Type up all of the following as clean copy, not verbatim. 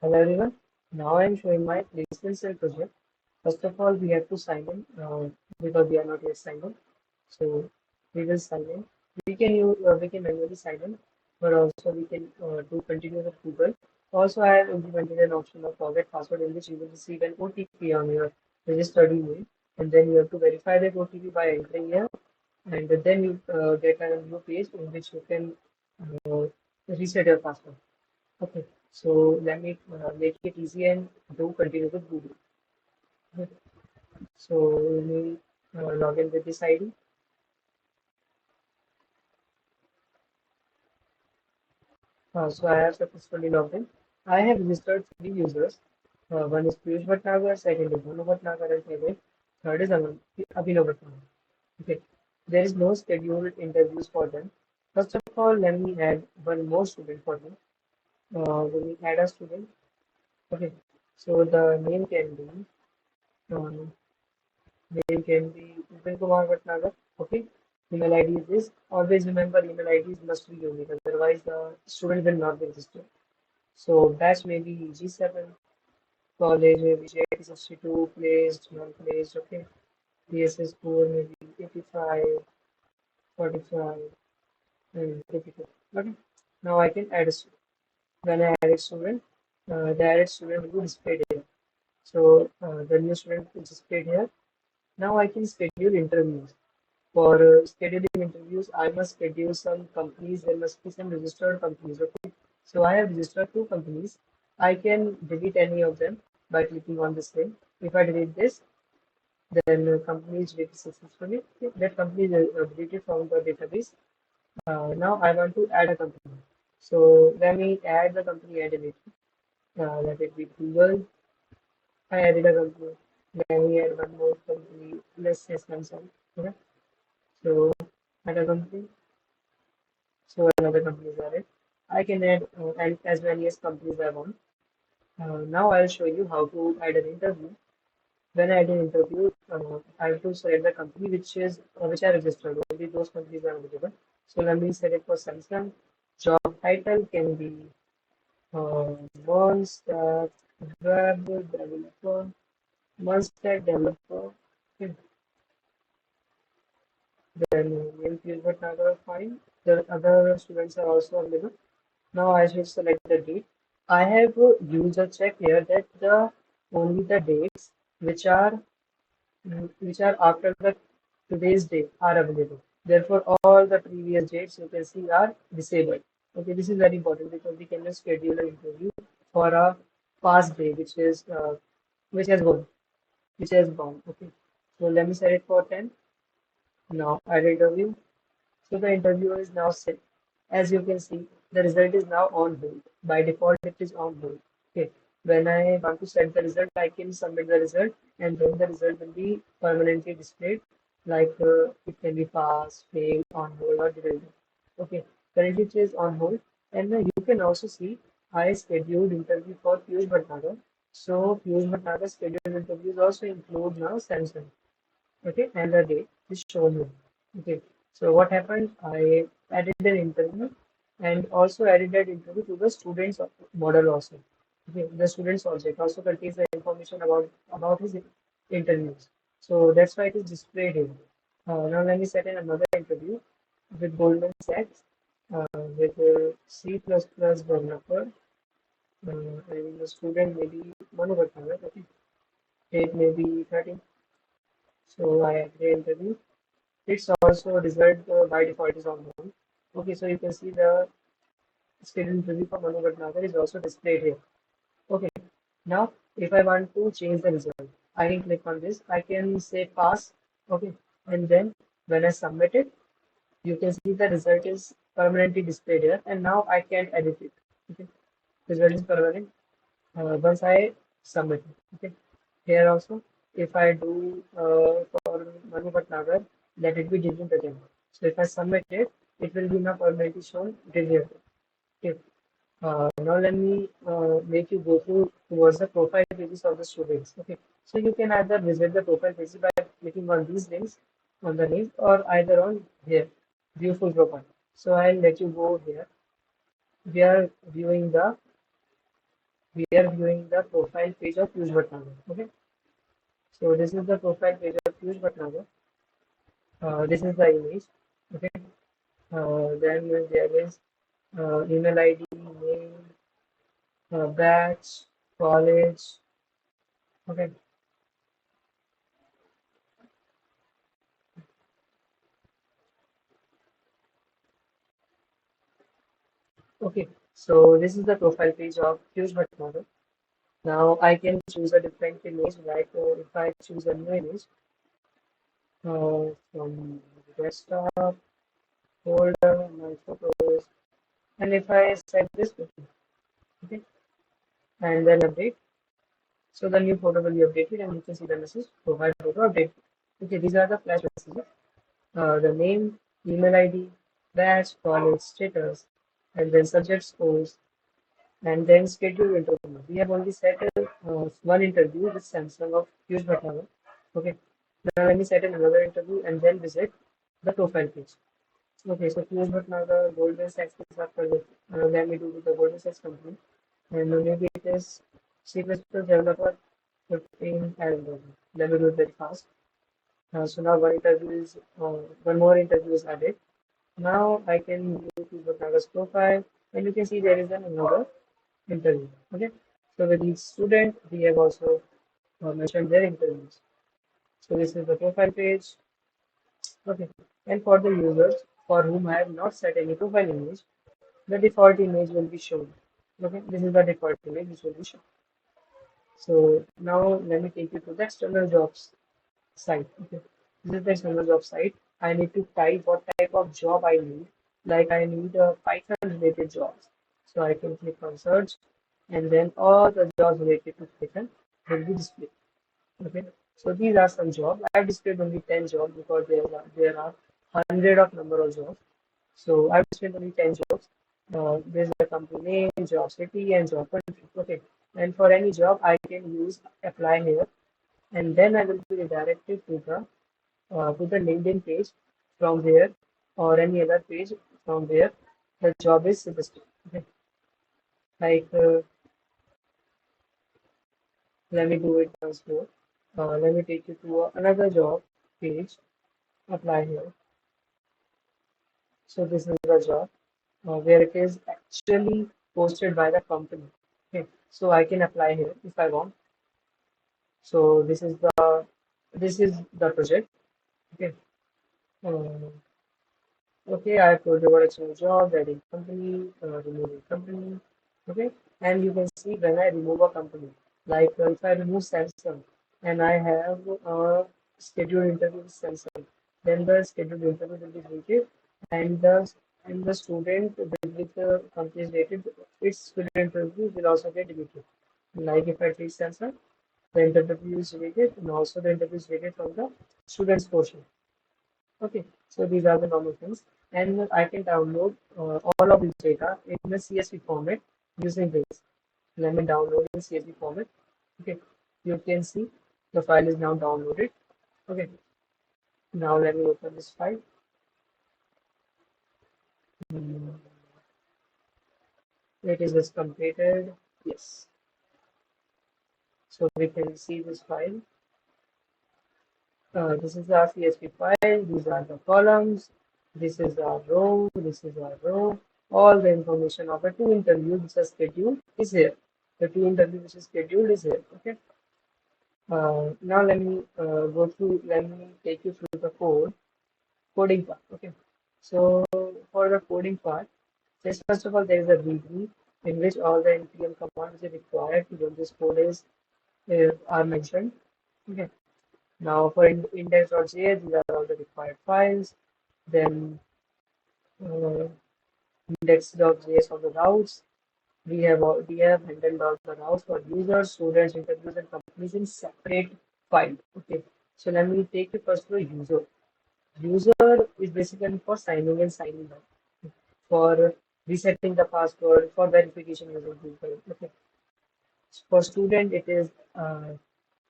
Hello everyone. Now I am showing my placement cell project. First of all, we have to sign in because we are not yet signed in. So we will sign in. We can manually sign in, but also we can do continue with Google. Also, I have implemented an option of forget password in which you will receive an OTP on your registered email, and then you have to verify that OTP by entering here, and then you get a new page in which you can uh, reset your password. Okay, so let me make it easy and do continue with Google. Okay. So let me log in with this ID. So I have successfully logged in. I have registered three users. One is Piyush Bhatnagar, second is Manu Bhatnagar, and third is Abhinav Bhatnagar. Okay, there is no scheduled interviews for them. First of all, let me add one more student for them. Let me add a student. Okay, so the name can be um, Name can be Vipin Kumar Bhatnagar. Okay. Email ID is this. Always remember email IDs must be unique, otherwise the student will not be registered. So batch may be G7, college may be J62, placed, non-placed, okay. PSS score may be 85, 45, and 52. Okay. Now I can add a student. When I add a student, the added student will be displayed here. So the new student is displayed here. Now I can schedule interviews. For scheduling interviews, I must schedule some companies. There must be some registered companies. Okay. So I have registered two companies. I can delete any of them by clicking on this link. If I delete this, then company is deleted successfully. Okay. That company is deleted from the database. Now I want to add a company. So let me add the company I deleted. Let it be Google. I added a company. Let me add one more company. Let's say Samsung. Okay. So add a company. So another company is added. I can add and as many as companies I want. Now I'll show you how to add an interview. When I add an interview, I have to select the company which I registered. Only those companies are available. So let me select for Samsung. Job title can be Monster Web Developer, Monster Developer. Okay. Then name field but another fine. The other students are also available. Now I should select the date. I have used a check here that the only the dates which are which are after the today's date are available. Therefore, all the previous dates you can see are disabled. Okay, this is very important because we cannot schedule an interview for a past day which has gone, which has gone. Okay, so let me set it for 10. Now add interview. So the interview is now set. As you can see, the result is now on hold. By default, it is on hold. Okay. When I want to set the result, I can submit the result, and then the result will be permanently displayed. Like it can be pass, fail, on hold, or deleted. Okay. Currently, it is on hold, and you can also see I scheduled interview for Piyush Bhatnagar. So Piyush Bhatnagar scheduled interviews also include now Samsung. Okay, and the date is shown here. Okay, so what happened? I added an interview and also added that interview to the student's model also. Okay, the student's object also contains the information about his interviews. So that's why it is displayed here. Now let me set in another interview with Goldman Sachs with C++ developer and the student may be Manu Bhattacharya. Okay, date may be 13. So I added the interview. It's also result by default is on hold. Okay, so you can see the student review for Manu Bhatnagar is also displayed here. Okay, now if I want to change the result, I can click on this. I can say pass. Okay, and then when I submit it, you can see the result is permanently displayed here, and now I can edit it. Okay, result is permanent once I submit it. Okay, here also, if I do for Manu Bhatnagar, let it be deleted again. So if I submit it, it will be now permanently shown deleted. Okay. Now let me make you go through towards the profile pages of the students. Okay. So you can either visit the profile pages by clicking on these links on the link or either on here, view full profile. So I'll let you go here. We are viewing the we are viewing the profile page of Piyush Bhatnagar. Okay, so this is the profile page of Piyush Bhatnagar. This is the image. Okay, then there is email ID, name, batch, college. Okay, okay. So this is the profile page of Piyush Bhatnagar. Now I can choose a different image. Like if I choose a new image from desktop folder, my photos, and if I set this button, okay, and then update, so the new photo will be updated, and you can see the message profile photo update. Okay, these are the flash messages. The name, email ID, batch, college, status, and then subject scores, and then schedule interview. We have only set one interview with Samsung of Piyush Bhatnagar. Okay, now let me set another interview and then visit the profile page. Okay, so Piyush Bhatnagar, Golden Sachs is after this. Let me do with the Golden Sachs company. And maybe it is C++ developer 15 and let me do it very fast. So now one more interview is added. Now I can go to Bhatnagar's profile and you can see there is another interview. Okay, so with each student, we have also mentioned their interviews. So this is the profile page. Okay, and for the users for whom I have not set any profile image, the default image will be shown. Okay, this is the default image which will be shown. So now let me take you to the external jobs site. Okay, this is the external job site. I need to type what type of job I need. Like I need a Python related jobs. So I can click on search and then all the jobs related to Python will be displayed. Okay, so these are some jobs. I have displayed only 10 jobs because there are hundred of number of jobs. So I've displayed only 10 jobs. There's a company name, job city, and job country. Okay, and for any job, I can use apply here, and then I will be redirected to the LinkedIn page from there or any other page from where the job is suggested. Okay, like let me do it once more. Let me take you to another job page. Apply here. So this is the job where it is actually posted by the company. Okay, so I can apply here if I want. So this is the project. Okay. Uh, okay, I have told you what actual job, adding company, removing company. Okay, and you can see when I remove a company, like if I remove Samsung and I have a scheduled interview with Samsung, then the scheduled interview will be deleted, and the student with the company is dated, its scheduled interview will also get deleted. Like if I take Samsung, the interview is deleted, and also the interview is deleted from the student's portion. Okay, so these are the normal things, and I can download all of this data in a CSV format using this. Let me download in CSV format. Okay, you can see the file is now downloaded. Okay, now let me open this file. Hmm, it is just completed. Yes, so we can see this file. This is our CSV file. These are the columns. This is our row. This is our row. All the information of the two interviews which are scheduled is here. The two interviews which is scheduled is here. Okay. Now let me go through. Let me take you through the coding part. Okay. So for the coding part, first of all there is a README in which all the npm commands which are required to run this code are mentioned. Okay. Now for index.js, these are all the required files. Then uh, index.js of the routes. We have handled all the routes for users, students, interviews, and companies in separate file. Okay. So let me take you first to the user. User is basically for signing and signing out, for resetting the password, for verification using Google. Okay. For student, it is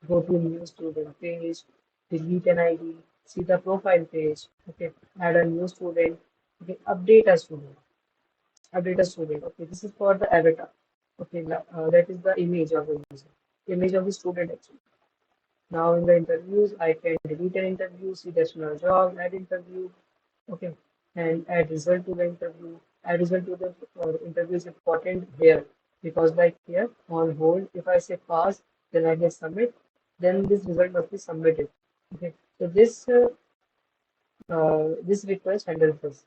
go to new student page, delete an ID, see the profile page, okay, add a new student, okay, update a student, okay, this is for the avatar. Okay, that is the image of the user, image of the student actually. Now in the interviews, I can delete an interview, see the student job, add interview, okay, and add result to the interview. Add result to the interview is important here because like here on hold, if I say pass, then I get submit, then this result must be submitted. Okay, so this request handles this,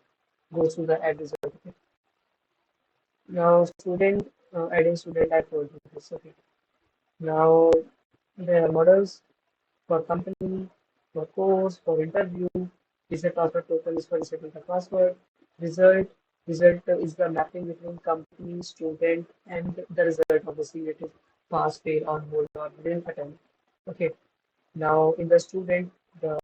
goes to the add result. Okay. Now student adding student I told you this. Okay. Now there are models for company, for course, for interview. Reset password token is for resetting the password. Result. Result is the mapping between company, student, and the result. Obviously, it is pass, fail, on hold, or didn't attempt. Okay. Now, in the student, the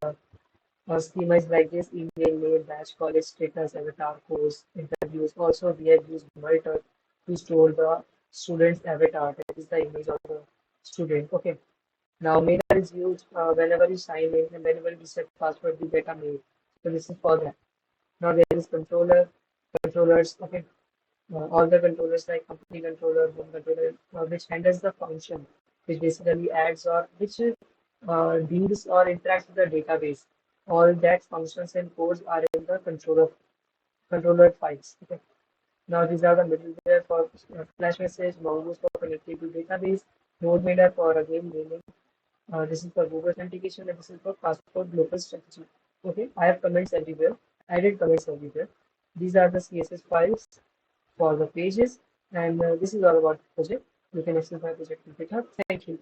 schema is like this: email, name, batch, college status, avatar, course, interviews. Also, we have used monitor to store the student's avatar. That is the image of the student. Okay. Now, Mirror is used whenever you sign in and whenever you set password, you get a mail. So this is for that. Now there is controllers. Okay, all the controllers like company controller, home controller, which handles the function, which basically adds or which deals or interacts with the database. All that functions and codes are in the controller files. Okay. Now these are the middleware for flash message, Mongoose for connectivity to database, Node for again naming. This is for Google authentication and this is for passport local strategy. Okay, I have comments everywhere. I did comments everywhere. These are the CSS files for the pages, and this is all about the project. You can access my project in GitHub. Thank you.